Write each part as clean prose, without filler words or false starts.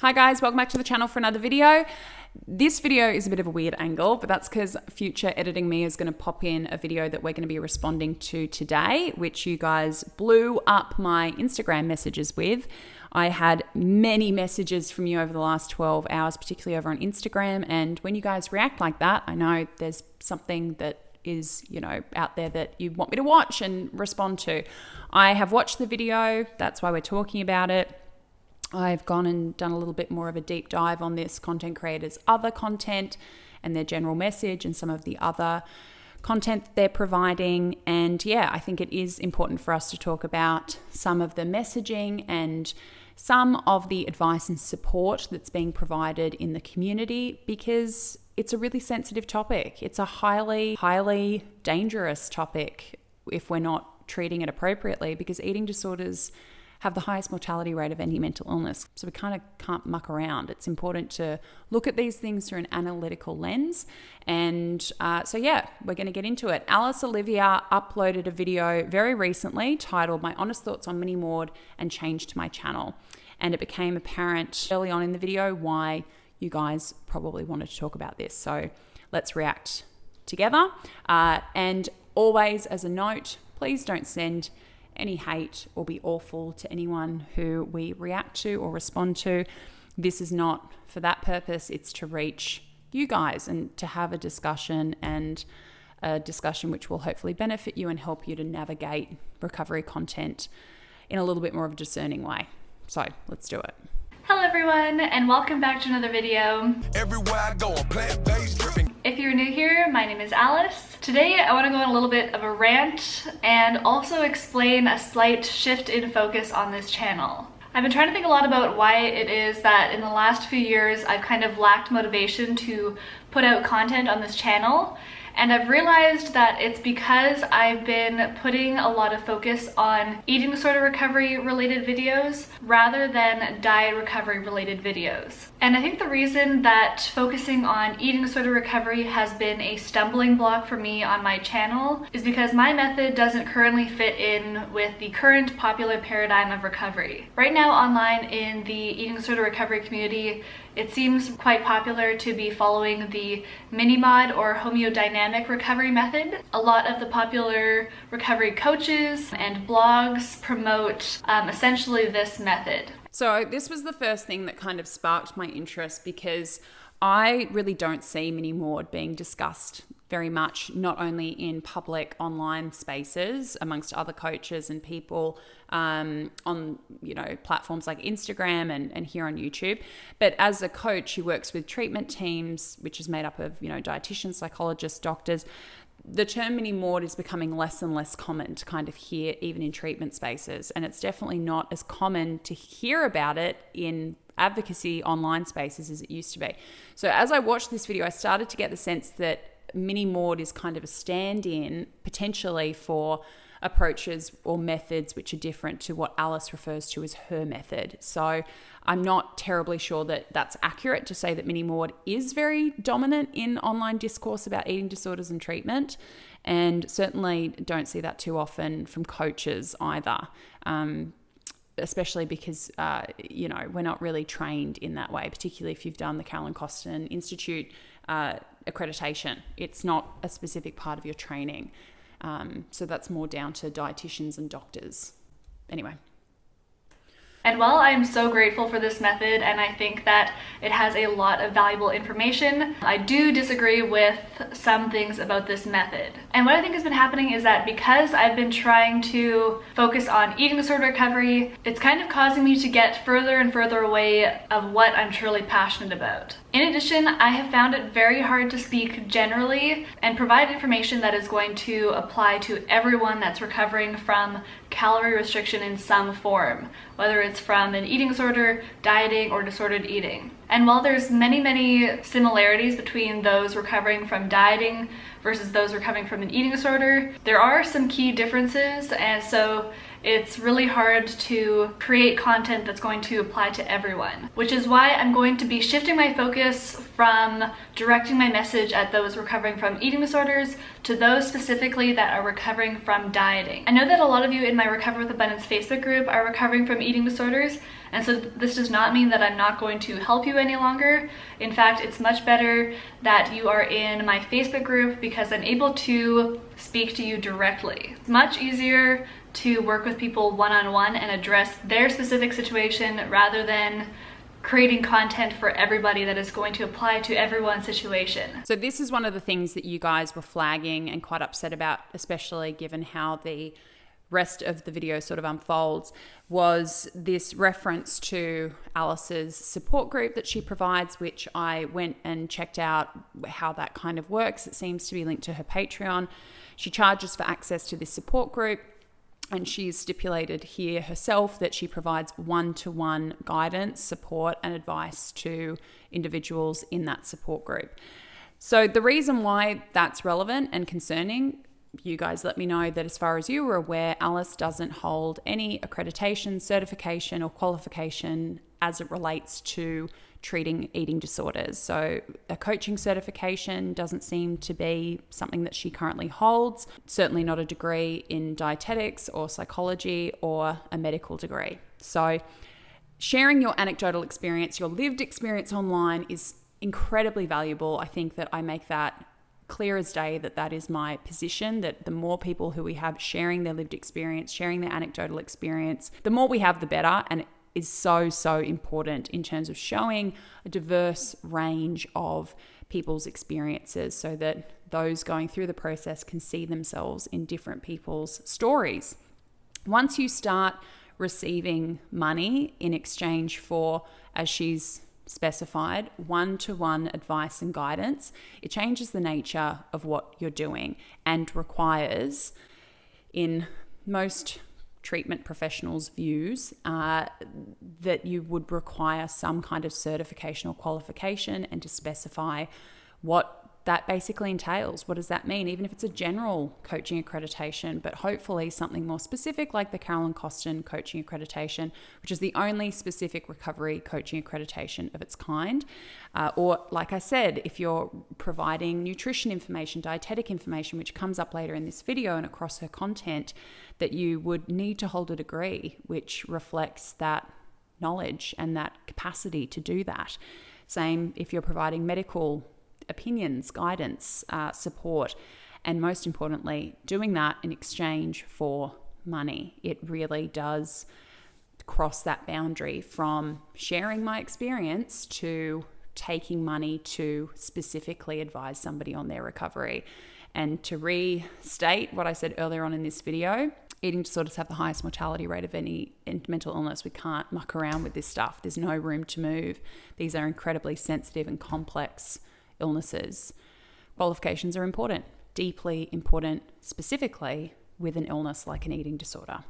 Hi guys, welcome back to the channel for another video. This video is a bit of a weird angle, but that's because future editing me is going to pop in a video that we're going to be responding to today, which you guys blew up my Instagram messages with. I had many messages from you over the last 12 hours, particularly over on Instagram. And when you guys react like that, I know there's something that is, out there that you want me to watch and respond to. I have watched the video. That's why we're talking about it. I've gone and done a little bit more of a deep dive on this content creators' other content and their general message and some of the other content they're providing. And yeah, I think it is important for us to talk about some of the messaging and some of the advice and support that's being provided in the community, because it's a really sensitive topic. It's a highly, highly dangerous topic if we're not treating it appropriately, because eating disorders have the highest mortality rate of any mental illness. So we kind of can't muck around. It's important to look at these things through an analytical lens. And so we're going to get into it. Alice Olivia uploaded a video very recently titled "My Honest Thoughts on Minimod and Change to My Channel." And it became apparent early on in the video why you guys probably wanted to talk about this. So let's react together. And always as a note, please don't send any hate or be awful to anyone who we react to or respond to. This is not for that purpose. It's to reach you guys and to have a discussion, and a discussion which will hopefully benefit you and help you to navigate recovery content in a little bit more of a discerning way. So let's do it. Hello everyone, and welcome back to another video. Everywhere I go, I'm plant-based dripping. If you're new here, my name is Alice. Today I want to go on a little bit of a rant and also explain a slight shift in focus on this channel. I've been trying to think a lot about why it is that in the last few years I've kind of lacked motivation to put out content on this channel. And I've realized that it's because I've been putting a lot of focus on eating disorder recovery related videos rather than diet recovery related videos. And I think the reason that focusing on eating disorder recovery has been a stumbling block for me on my channel is because my method doesn't currently fit in with the current popular paradigm of recovery. Right now online in the eating disorder recovery community, it seems quite popular to be following the minimod or homeodynamic recovery method. A lot of the popular recovery coaches and blogs promote essentially this method. So this was the first thing that kind of sparked my interest, because I really don't see minimod being discussed very much, not only in public online spaces amongst other coaches and people on platforms like Instagram and here on YouTube, but as a coach who works with treatment teams, which is made up of dietitians, psychologists, doctors. The term minimod is becoming less and less common to kind of hear even in treatment spaces, and it's definitely not as common to hear about it in advocacy online spaces as it used to be. So as I watched this video, I started to get the sense that minimod is kind of a stand-in potentially for approaches or methods which are different to what Alice refers to as her method. So I'm not terribly sure that that's accurate to say that minimod is very dominant in online discourse about eating disorders and treatment, and certainly don't see that too often from coaches either. Especially because, we're not really trained in that way, particularly if you've done the Carolyn Costin Institute accreditation. It's not a specific part of your training. So that's more down to dietitians and doctors. Anyway. And while I'm so grateful for this method and I think that it has a lot of valuable information, I do disagree with some things about this method. And what I think has been happening is that because I've been trying to focus on eating disorder recovery, it's kind of causing me to get further and further away of what I'm truly passionate about. In addition, I have found it very hard to speak generally and provide information that is going to apply to everyone that's recovering from calorie restriction in some form, whether it's from an eating disorder, dieting, or disordered eating. And while there's many similarities between those recovering from dieting versus those recovering from an eating disorder, there are some key differences, and so it's really hard to create content that's going to apply to everyone, which is why I'm going to be shifting my focus from directing my message at those recovering from eating disorders to those specifically that are recovering from dieting. I know that a lot of you in my Recover with Abundance Facebook group are recovering from eating disorders, and so this does not mean that I'm not going to help you any longer. In fact, it's much better that you are in my Facebook group because I'm able to speak to you directly. It's much easier to work with people one-on-one and address their specific situation rather than creating content for everybody that is going to apply to everyone's situation. So this is one of the things that you guys were flagging and quite upset about, especially given how the rest of the video sort of unfolds, was this reference to Alice's support group that she provides, which I went and checked out how that kind of works. It seems to be linked to her Patreon. She charges for access to this support group, and she's stipulated here herself that she provides one-to-one guidance, support, and advice to individuals in that support group. So the reason why that's relevant and concerning, you guys let me know that as far as you were aware, Alice doesn't hold any accreditation, certification, or qualification as it relates to treating eating disorders. So a coaching certification doesn't seem to be something that she currently holds, certainly not a degree in dietetics or psychology or a medical degree. So sharing your anecdotal experience, your lived experience online is incredibly valuable. I think that I make that clear as day that that is my position, that the more people who we have sharing their lived experience, sharing their anecdotal experience, the more we have, the better. And it is so, so important in terms of showing a diverse range of people's experiences so that those going through the process can see themselves in different people's stories. Once you start receiving money in exchange for, as she's specified, one-to-one advice and guidance, it changes the nature of what you're doing and requires, in most treatment professionals' views, that you would require some kind of certification or qualification, and to specify what that basically entails. What does that mean? Even if it's a general coaching accreditation, but hopefully something more specific like the Carolyn Costin coaching accreditation, which is the only specific recovery coaching accreditation of its kind. Or like I said, if you're providing nutrition information, dietetic information, which comes up later in this video and across her content, that you would need to hold a degree which reflects that knowledge and that capacity to do that. Same if you're providing medical opinions, guidance, support, and most importantly, doing that in exchange for money. It really does cross that boundary from sharing my experience to taking money to specifically advise somebody on their recovery. And to restate what I said earlier on in this video, eating disorders have the highest mortality rate of any mental illness. We can't muck around with this stuff. There's no room to move. These are incredibly sensitive and complex illnesses. Qualifications are important, deeply important, specifically with an illness like an eating disorder.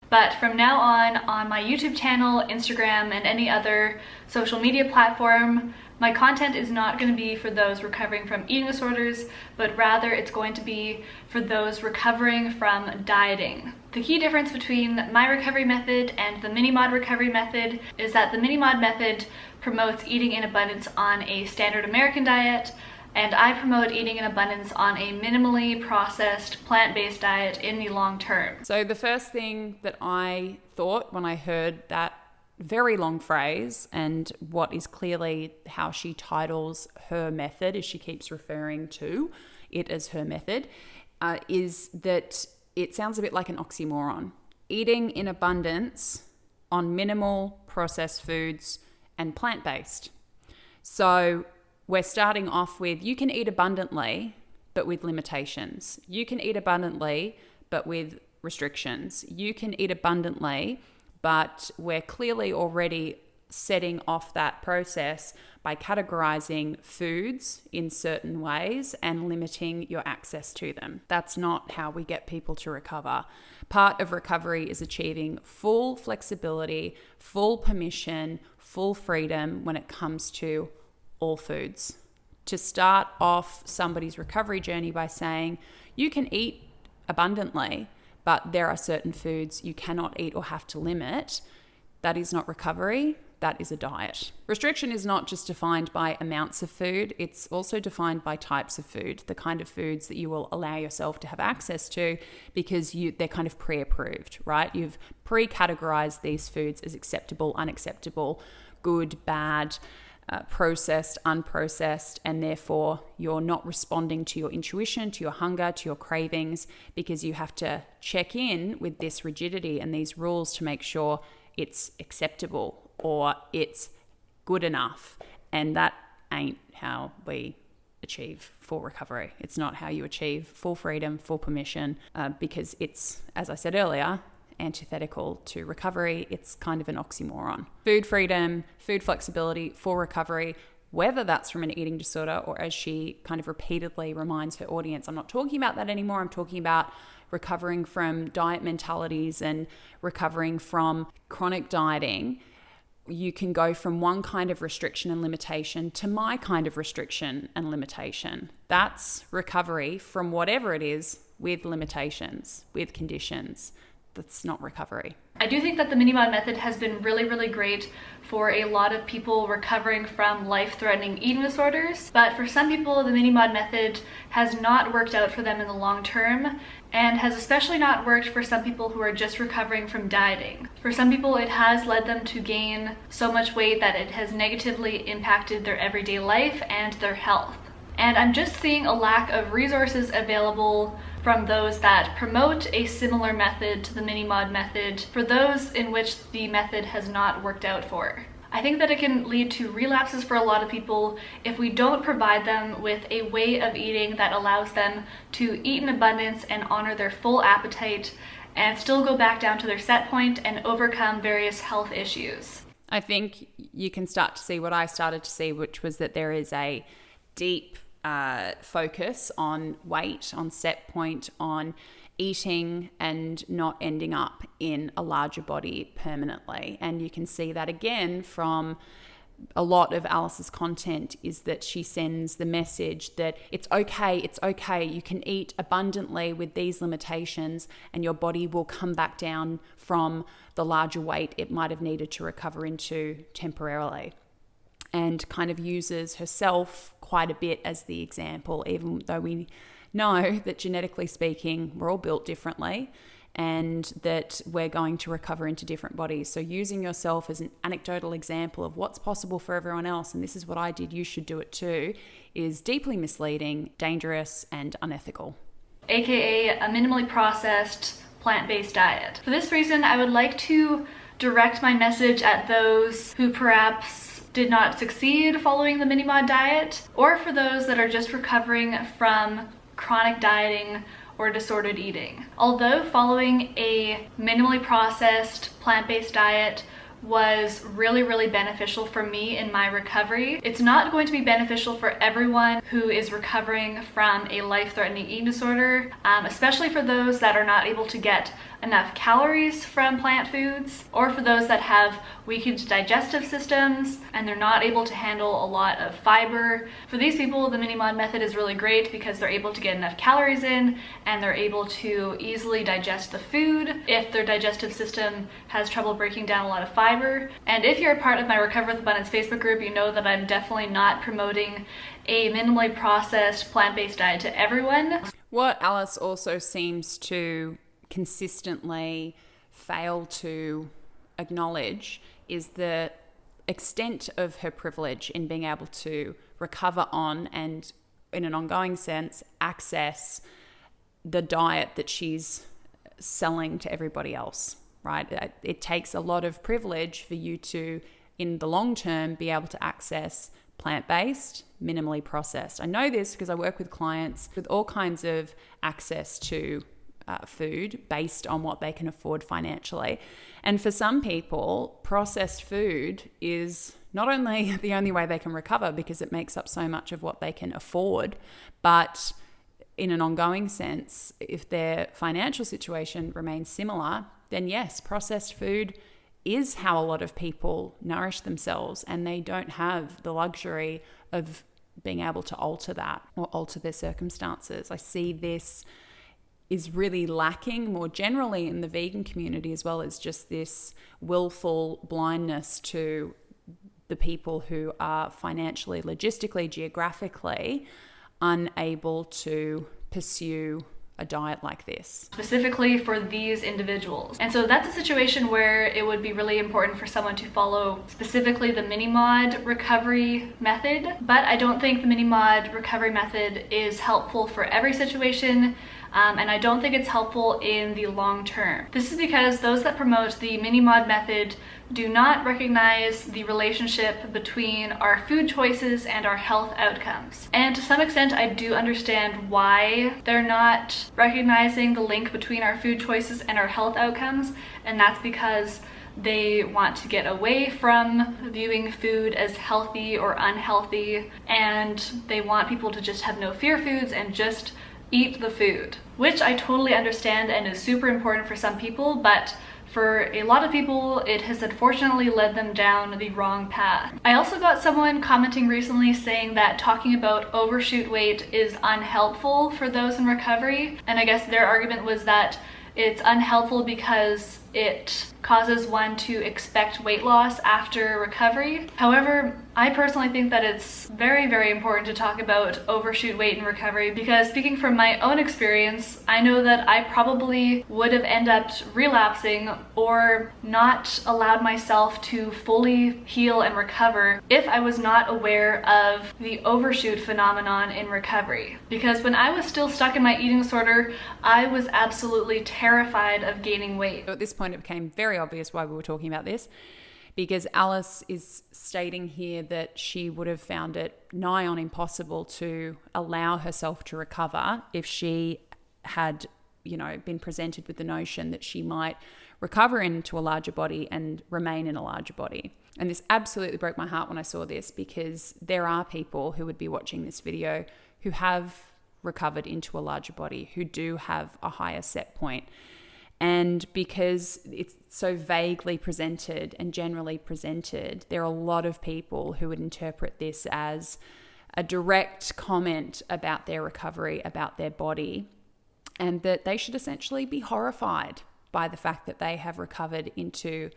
But from now on my YouTube channel, Instagram, and any other social media platform, my content is not going to be for those recovering from eating disorders, but rather it's going to be for those recovering from dieting. The key difference between my recovery method and the minimod recovery method is that the minimod method promotes eating in abundance on a standard American diet, and I promote eating in abundance on a minimally processed plant-based diet in the long term. So the first thing that I thought when I heard that very long phrase, and what is clearly how she titles her method, as she keeps referring to it as her method, is that it sounds a bit like an oxymoron. Eating in abundance on minimal processed foods and plant-based. So we're starting off with, you can eat abundantly, but with limitations. You can eat abundantly, but with restrictions. You can eat abundantly, but we're clearly already setting off that process by categorizing foods in certain ways and limiting your access to them. That's not how we get people to recover. Part of recovery is achieving full flexibility, full permission, full freedom when it comes to all foods. To start off somebody's recovery journey by saying, you can eat abundantly, but there are certain foods you cannot eat or have to limit. That is not recovery. That is a diet. Restriction is not just defined by amounts of food, it's also defined by types of food, the kind of foods that you will allow yourself to have access to, because they're kind of pre-approved, right? You've pre-categorized these foods as acceptable, unacceptable, good, bad, processed, unprocessed, and therefore you're not responding to your intuition, to your hunger, to your cravings, because you have to check in with this rigidity and these rules to make sure it's acceptable or it's good enough. And that ain't how we achieve full recovery. It's not how you achieve full freedom, full permission, because it's, as I said earlier, antithetical to recovery. It's kind of an oxymoron. Food freedom, food flexibility, full recovery, whether that's from an eating disorder or, as she kind of repeatedly reminds her audience, I'm not talking about that anymore. I'm talking about recovering from diet mentalities and recovering from chronic dieting. You can go from one kind of restriction and limitation to my kind of restriction and limitation. That's recovery from whatever it is with limitations, with conditions. That's not recovery. I do think that the minimod method has been really, really great for a lot of people recovering from life-threatening eating disorders, but for some people the minimod method has not worked out for them in the long term, and has especially not worked for some people who are just recovering from dieting. For some people it has led them to gain so much weight that it has negatively impacted their everyday life and their health. And I'm just seeing a lack of resources available from those that promote a similar method to the minimod method for those in which the method has not worked out for. I think that it can lead to relapses for a lot of people if we don't provide them with a way of eating that allows them to eat in abundance and honor their full appetite and still go back down to their set point and overcome various health issues. I think you can start to see what I started to see, which was that there is a deep focus on weight, on set point, on eating and not ending up in a larger body permanently. And you can see that again from a lot of Alice's content, is that she sends the message that it's okay, you can eat abundantly with these limitations and your body will come back down from the larger weight it might have needed to recover into temporarily. And kind of uses herself quite a bit as the example, even though we know that genetically speaking, we're all built differently and that we're going to recover into different bodies. So using yourself as an anecdotal example of what's possible for everyone else, and this is what I did, you should do it too, is deeply misleading, dangerous, and unethical. AKA a minimally processed plant-based diet. For this reason, I would like to direct my message at those who perhaps did not succeed following the minimod diet, or for those that are just recovering from chronic dieting or disordered eating. Although following a minimally processed plant-based diet was really, really beneficial for me in my recovery, it's not going to be beneficial for everyone who is recovering from a life-threatening eating disorder, especially for those that are not able to get enough calories from plant foods, or for those that have weakened digestive systems and they're not able to handle a lot of fiber. For these people, the minimod method is really great because they're able to get enough calories in and they're able to easily digest the food if their digestive system has trouble breaking down a lot of fiber. And if you're a part of my Recover with Abundance Facebook group, you know that I'm definitely not promoting a minimally processed plant-based diet to everyone. What Alice also seems to consistently fail to acknowledge is the extent of her privilege in being able to recover on and, in an ongoing sense, access the diet that she's selling to everybody else, right? It takes a lot of privilege for you to, in the long term, be able to access plant-based, minimally processed. I know this because I work with clients with all kinds of access to food based on what they can afford financially. And for some people, processed food is not only the only way they can recover because it makes up so much of what they can afford, but in an ongoing sense, if their financial situation remains similar, then yes, processed food is how a lot of people nourish themselves, and they don't have the luxury of being able to alter that or alter their circumstances. I see this is really lacking more generally in the vegan community, as well as just this willful blindness to the people who are financially, logistically, geographically unable to pursue a diet like this. Specifically for these individuals. And so that's a situation where it would be really important for someone to follow specifically the minimod recovery method, but I don't think the minimod recovery method is helpful for every situation. And I don't think it's helpful in the long term. This is because those that promote the minimod method do not recognize the relationship between our food choices and our health outcomes. And to some extent, I do understand why they're not recognizing the link between our food choices and our health outcomes, and that's because they want to get away from viewing food as healthy or unhealthy, and they want people to just have no fear foods and just eat the food, which I totally understand and is super important for some people, but for a lot of people, it has unfortunately led them down the wrong path. I also got someone commenting recently saying that talking about overshoot weight is unhelpful for those in recovery, and I guess their argument was that it's unhelpful because it causes one to expect weight loss after recovery. However, I personally think that it's very, very important to talk about overshoot weight in recovery, because speaking from my own experience, I know that I probably would have ended up relapsing or not allowed myself to fully heal and recover if I was not aware of the overshoot phenomenon in recovery. Because when I was still stuck in my eating disorder, I was absolutely terrified of gaining weight. At this point, it became very obvious why we were talking about this, because Alice is stating here that she would have found it nigh on impossible to allow herself to recover if she had, been presented with the notion that she might recover into a larger body and remain in a larger body. And this absolutely broke my heart when I saw this, because there are people who would be watching this video who have recovered into a larger body, who do have a higher set point. And because it's so vaguely presented and generally presented, there are a lot of people who would interpret this as a direct comment about their recovery, about their body, and that they should essentially be horrified by the fact that they have recovered into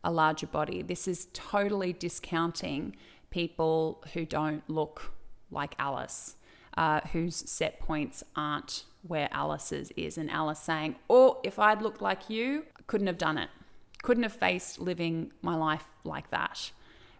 a larger body. This is totally discounting people who don't look like Alice, whose set points aren't where Alice's is, and Alice saying, oh, if I'd looked like you, I couldn't have done it. Couldn't have faced living my life like that,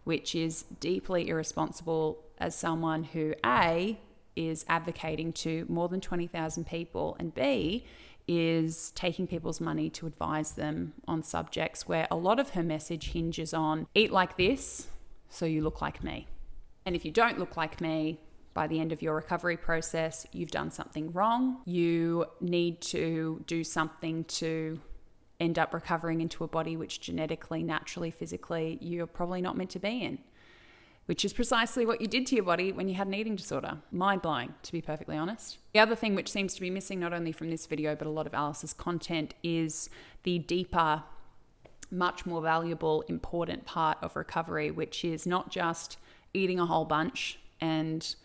which is deeply irresponsible as someone who A, is advocating to more than 20,000 people, and B, is taking people's money to advise them on subjects where a lot of her message hinges on eat like this so you look like me. And if you don't look like me, by the end of your recovery process, you've done something wrong. You need to do something to end up recovering into a body which genetically, naturally, physically, you're probably not meant to be in, which is precisely what you did to your body when you had an eating disorder. Mind-blowing, to be perfectly honest. The other thing which seems to be missing not only from this video, but a lot of Alice's content, is the deeper, much more valuable, important part of recovery, which is not just eating a whole bunch and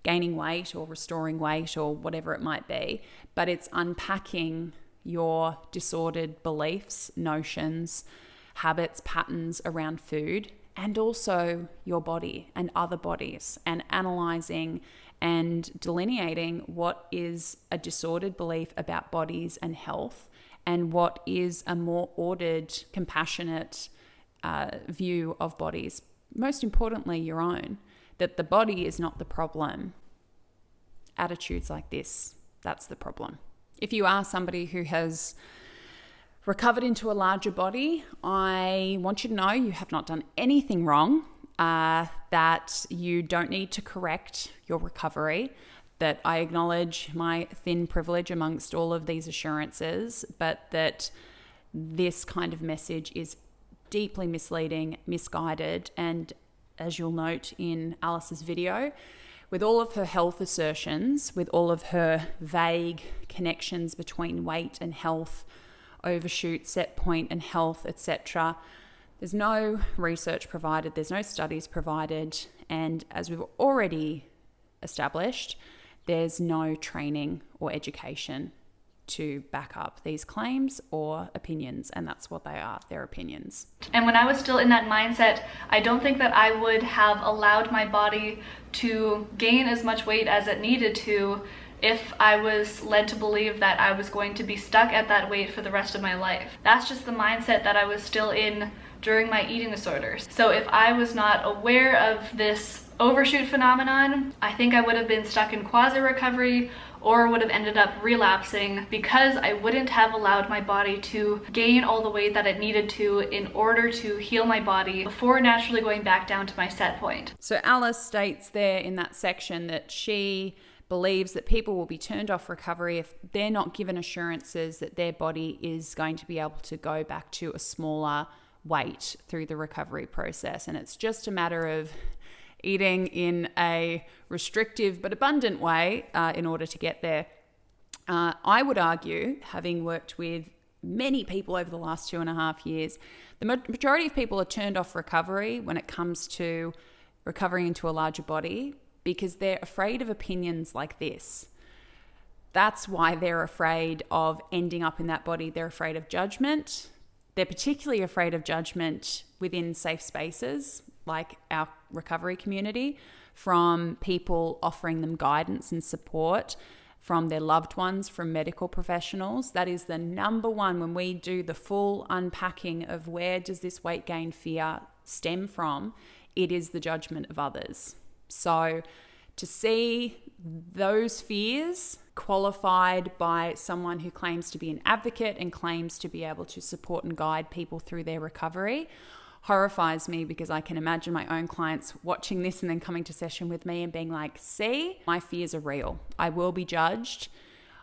gaining weight or restoring weight or whatever it might be, but it's unpacking your disordered beliefs, notions, habits, patterns around food, and also your body and other bodies, and analyzing and delineating what is a disordered belief about bodies and health and what is a more ordered, compassionate view of bodies. Most importantly, your own. That the body is not the problem. Attitudes like this, that's the problem. If you are somebody who has recovered into a larger body, I want you to know you have not done anything wrong, that you don't need to correct your recovery, that I acknowledge my thin privilege amongst all of these assurances, but that this kind of message is deeply misleading, misguided, and as you'll note in Alice's video, with all of her health assertions, with all of her vague connections between weight and health, overshoot, set point and health, etc., there's no research provided, there's no studies provided, and as we've already established, there's no training or education to back up these claims or opinions, and that's what they are, they're opinions. And when I was still in that mindset, I don't think that I would have allowed my body to gain as much weight as it needed to if I was led to believe that I was going to be stuck at that weight for the rest of my life. That's just the mindset that I was still in during my eating disorders. So if I was not aware of this overshoot phenomenon, I think I would have been stuck in quasi-recovery or would have ended up relapsing because I wouldn't have allowed my body to gain all the weight that it needed to in order to heal my body before naturally going back down to my set point. So Alice states there in that section that she believes that people will be turned off recovery if they're not given assurances that their body is going to be able to go back to a smaller weight through the recovery process. And it's just a matter of eating in a restrictive but abundant way in order to get there. I would argue, having worked with many people over the last 2.5 years, the majority of people are turned off recovery when it comes to recovering into a larger body because they're afraid of opinions like this. That's why they're afraid of ending up in that body. They're afraid of judgment. They're particularly afraid of judgment within safe spaces like our recovery community, from people offering them guidance and support, from their loved ones, from medical professionals. That is the number one when we do the full unpacking of where does this weight gain fear stem from, it is the judgment of others. So to see those fears qualified by someone who claims to be an advocate and claims to be able to support and guide people through their recovery horrifies me, because I can imagine my own clients watching this and then coming to session with me and being like, see, my fears are real. I will be judged.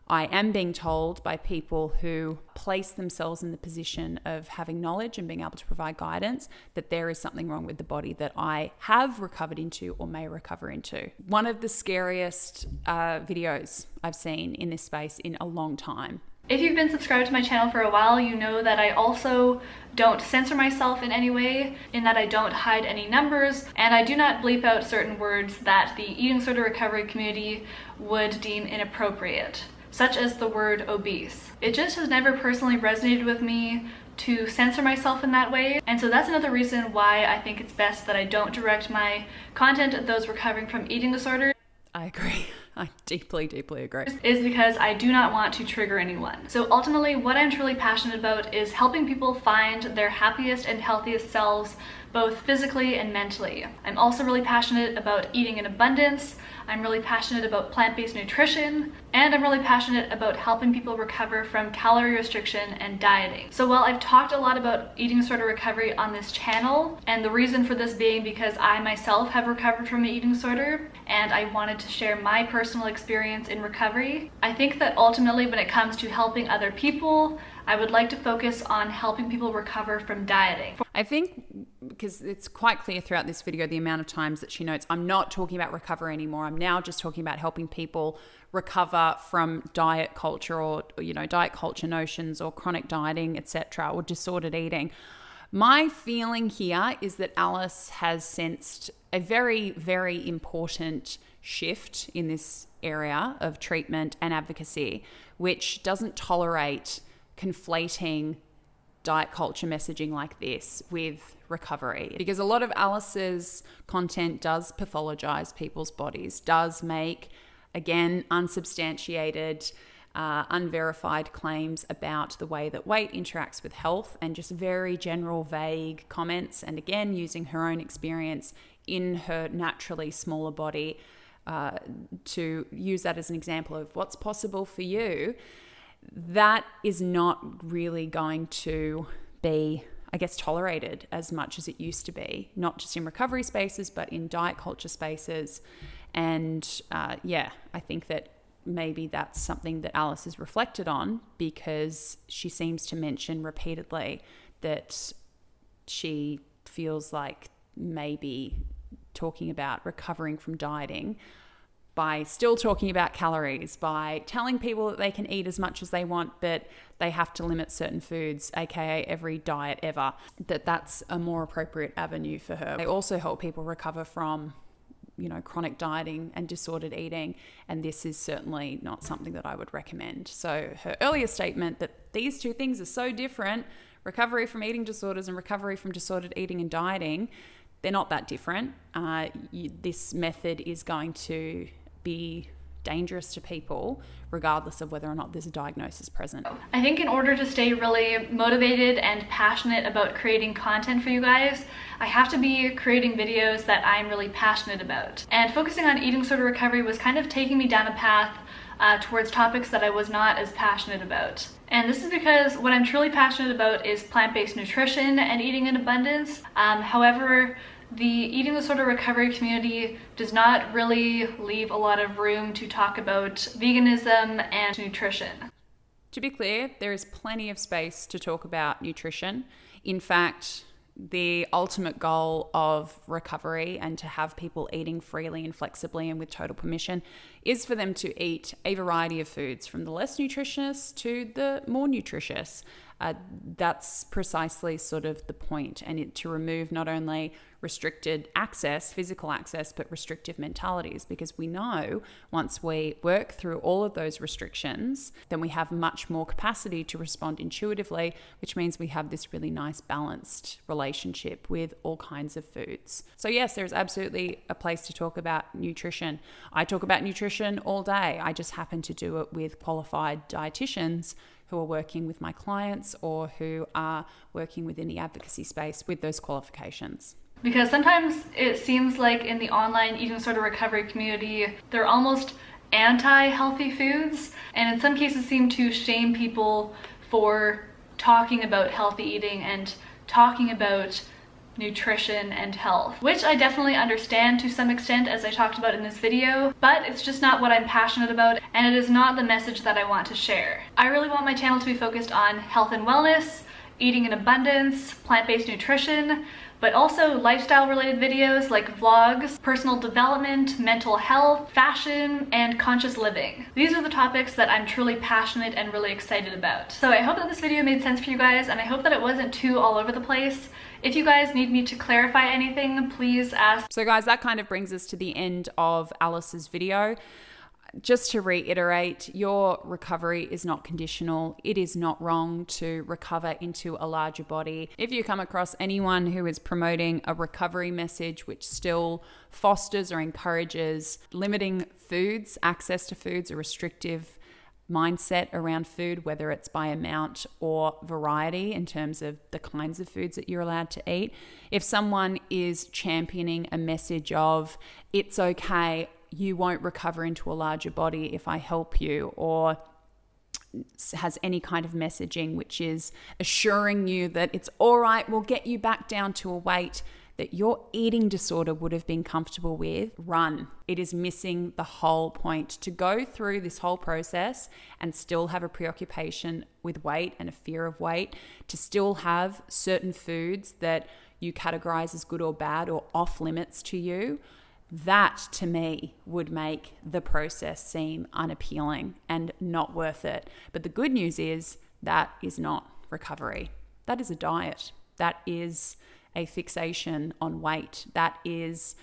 I am being told by people who place themselves in the position of having knowledge and being able to provide guidance that there is something wrong with the body that I have recovered into or may recover into. One of the scariest videos I've seen in this space in a long time. If you've been subscribed to my channel for a while, you know that I also don't censor myself in any way, in that I don't hide any numbers, and I do not bleep out certain words that the eating disorder recovery community would deem inappropriate, such as the word obese. It just has never personally resonated with me to censor myself in that way, and so that's another reason why I think it's best that I don't direct my content at those recovering from eating disorders. I agree. I deeply, deeply agree. Is because I do not want to trigger anyone. So ultimately, what I'm truly passionate about is helping people find their happiest and healthiest selves, both physically and mentally. I'm also really passionate about eating in abundance. I'm really passionate about plant-based nutrition, and I'm really passionate about helping people recover from calorie restriction and dieting. So while I've talked a lot about eating disorder recovery on this channel, and the reason for this being because I myself have recovered from an eating disorder, and I wanted to share my personal experience in recovery, I think that ultimately when it comes to helping other people, I would like to focus on helping people recover from dieting. I think because it's quite clear throughout this video the amount of times that she notes, I'm not talking about recovery anymore. I'm now just talking about helping people recover from diet culture or diet culture notions or chronic dieting, etc., or disordered eating. My feeling here is that Alice has sensed a very, very important shift in this area of treatment and advocacy, which doesn't tolerate conflating diet culture messaging like this with recovery. Because a lot of Alice's content does pathologize people's bodies, does make, again, unsubstantiated, unverified claims about the way that weight interacts with health, and just very general, vague comments. And again, using her own experience in her naturally smaller body to use that as an example of what's possible for you. That is not really going to be, I guess, tolerated as much as it used to be, not just in recovery spaces, but in diet culture spaces. And I think that maybe that's something that Alice has reflected on, because she seems to mention repeatedly that she feels like maybe talking about recovering from dieting by still talking about calories, by telling people that they can eat as much as they want, but they have to limit certain foods, aka every diet ever, that's a more appropriate avenue for her. They also help people recover from, chronic dieting and disordered eating. And this is certainly not something that I would recommend. So her earlier statement that these two things are so different, recovery from eating disorders and recovery from disordered eating and dieting, they're not that different. This method is going to be dangerous to people regardless of whether or not there's a diagnosis present. I think in order to stay really motivated and passionate about creating content for you guys, I have to be creating videos that I'm really passionate about. And focusing on eating disorder recovery was kind of taking me down a path towards topics that I was not as passionate about. And this is because what I'm truly passionate about is plant-based nutrition and eating in abundance. However, the eating disorder recovery community does not really leave a lot of room to talk about veganism and nutrition. To be clear, there is plenty of space to talk about nutrition. In fact, the ultimate goal of recovery and to have people eating freely and flexibly and with total permission is for them to eat a variety of foods, from the less nutritious to the more nutritious. That's precisely sort of the point, and to remove not only restricted access, physical access, but restrictive mentalities, because we know once we work through all of those restrictions, then we have much more capacity to respond intuitively, which means we have this really nice balanced relationship with all kinds of foods. So yes, there's absolutely a place to talk about nutrition. I talk about nutrition all day. I just happen to do it with qualified dietitians who are working with my clients or who are working within the advocacy space with those qualifications. Because sometimes it seems like in the online eating disorder recovery community, they're almost anti-healthy foods, and in some cases seem to shame people for talking about healthy eating and talking about nutrition and health, which I definitely understand to some extent, as I talked about in this video, but it's just not what I'm passionate about, and it is not the message that I want to share. I really want my channel to be focused on health and wellness, eating in abundance, plant-based nutrition, but also lifestyle related videos like vlogs, personal development, mental health, fashion, and conscious living. These are the topics that I'm truly passionate and really excited about. So I hope that this video made sense for you guys, and I hope that it wasn't too all over the place. If you guys need me to clarify anything, please ask. So guys, that kind of brings us to the end of Alice's video. Just to reiterate, your recovery is not conditional. It is not wrong to recover into a larger body. If you come across anyone who is promoting a recovery message which still fosters or encourages limiting foods, access to foods, a restrictive mindset around food, whether it's by amount or variety in terms of the kinds of foods that you're allowed to eat. If someone is championing a message of, it's okay, you won't recover into a larger body if I help you, or has any kind of messaging which is assuring you that it's all right, we'll get you back down to a weight that your eating disorder would have been comfortable with, run. It is missing the whole point. To go through this whole process and still have a preoccupation with weight and a fear of weight, to still have certain foods that you categorize as good or bad or off limits to you, that to me would make the process seem unappealing and not worth it. But the good news is that is not recovery. That is a diet. That is a fixation on weight. That is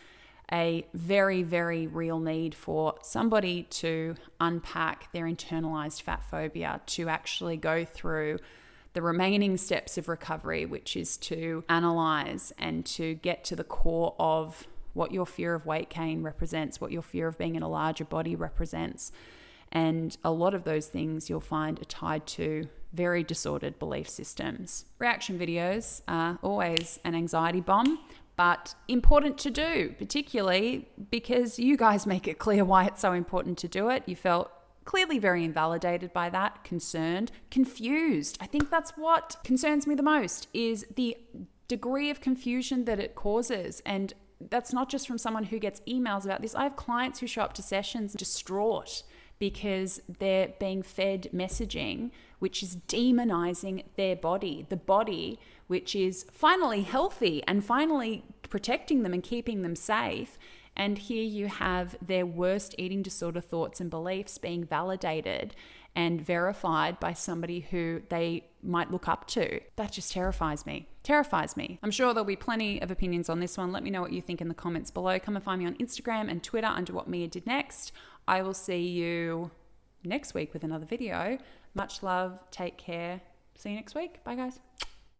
a very, very real need for somebody to unpack their internalized fat phobia, to actually go through the remaining steps of recovery, which is to analyze and to get to the core of what your fear of weight gain represents, what your fear of being in a larger body represents. And a lot of those things you'll find are tied to very disordered belief systems. Reaction videos are always an anxiety bomb, but important to do, particularly because you guys make it clear why it's so important to do it. You felt clearly very invalidated by that, concerned, confused. I think that's what concerns me the most, is the degree of confusion that it causes. And that's not just from someone who gets emails about this. I have clients who show up to sessions distraught because they're being fed messaging which is demonizing their body, the body which is finally healthy and finally protecting them and keeping them safe. And here you have their worst eating disorder thoughts and beliefs being validated and verified by somebody who they might look up to. That just terrifies me. Terrifies me. I'm sure there'll be plenty of opinions on this one. Let me know what you think in the comments below. Come and find me on Instagram and Twitter under What Mia Did Next. I will see you next week with another video. Much love. Take care. See you next week. Bye, guys.